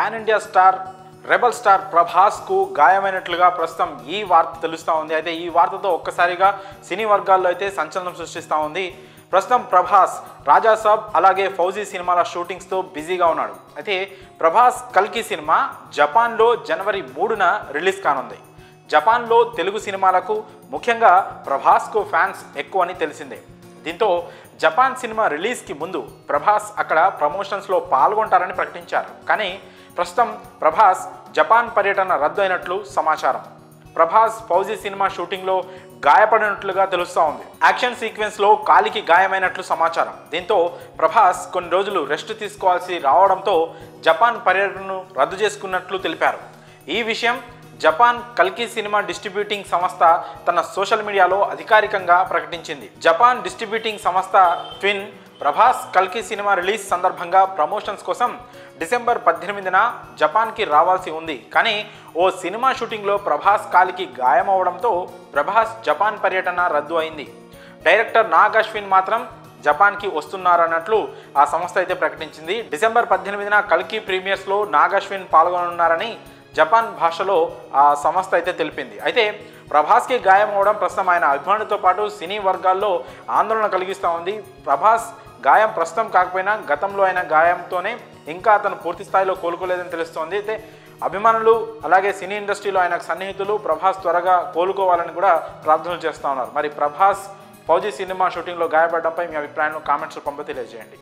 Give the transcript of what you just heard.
Pan India star rebel star ప్రభాస్కు గాయమైనట్లుగా ప్రస్తుతం ఈ వార్త తెలుస్తూ ఉంది. అయితే ఈ వార్తతో ఒక్కసారిగా సినీ వర్గాల్లో అయితే సంచలనం సృష్టిస్తూ ఉంది. ప్రస్తుతం ప్రభాస్ రాజాసాబ్ అలాగే ఫౌజీ సినిమాల షూటింగ్స్తో బిజీగా ఉన్నాడు. అయితే ప్రభాస్ కల్కి సినిమా జపాన్లో జనవరి 3న రిలీజ్ కానుంది. జపాన్లో తెలుగు సినిమాలకు ముఖ్యంగా ప్రభాస్కు ఫ్యాన్స్ ఎక్కువ అని తెలిసిందే. దీంతో జపాన్ సినిమా రిలీజ్కి ముందు ప్రభాస్ అక్కడ ప్రమోషన్స్లో పాల్గొంటారని ప్రకటించారు. కానీ ప్రస్తుతం ప్రభాస్ జపాన్ పర్యటన రద్దు అయినట్లు సమాచారం. ప్రభాస్ ఫౌజీ సినిమా షూటింగ్లో గాయపడినట్లుగా తెలుస్తూ ఉంది. యాక్షన్ సీక్వెన్స్లో కాలికి గాయమైనట్లు సమాచారం. దీంతో ప్రభాస్ కొన్ని రోజులు రెస్ట్ తీసుకోవాల్సి రావడంతో జపాన్ పర్యటనను రద్దు చేసుకున్నట్లు తెలిపారు. ఈ విషయం జపాన్ కల్కి సినిమా డిస్ట్రిబ్యూటింగ్ సంస్థ తన సోషల్ మీడియాలో అధికారికంగా ప్రకటించింది. జపాన్ డిస్ట్రిబ్యూటింగ్ సంస్థ ట్విన్ ప్రభాస్ కల్కి సినిమా రిలీజ్ సందర్భంగా ప్రమోషన్స్ కోసం డిసెంబర్ 18న జపాన్కి రావాల్సి ఉంది. కానీ ఓ సినిమా షూటింగ్లో ప్రభాస్ కాలికి గాయమవడంతో ప్రభాస్ జపాన్ పర్యటన రద్దు అయింది. డైరెక్టర్ నాగ్ అశ్విన్ మాత్రం జపాన్కి వస్తున్నారన్నట్లు ఆ సంస్థ అయితే ప్రకటించింది. డిసెంబర్ 18న కల్కి ప్రీమియర్స్లో నాగ్ అశ్విన్ పాల్గొనున్నారని జపాన్ భాషలో ఆ సంస్థ అయితే తెలిపింది. అయితే ప్రభాస్కి గాయం అవడం ప్రస్తుతం ఆయన అభిమానులతో పాటు సినీ వర్గాల్లో ఆందోళన కలిగిస్తూ ఉంది. ప్రభాస్ గాయం ప్రస్తుతం కాకపోయినా గతంలో అయిన గాయంతోనే ఇంకా అతను పూర్తి స్థాయిలో కోలుకోలేదని తెలుస్తోంది. అయితే అభిమానులు అలాగే సినీ ఇండస్ట్రీలో ఆయన సన్నిహితులు ప్రభాస్ త్వరగా కోలుకోవాలని కూడా ప్రార్థనలు చేస్తూ ఉన్నారు. మరి ప్రభాస్ ఫౌజీ సినిమా షూటింగ్లో గాయపడడంపై మీ అభిప్రాయాలను కామెంట్స్లో తెలియజేయండి.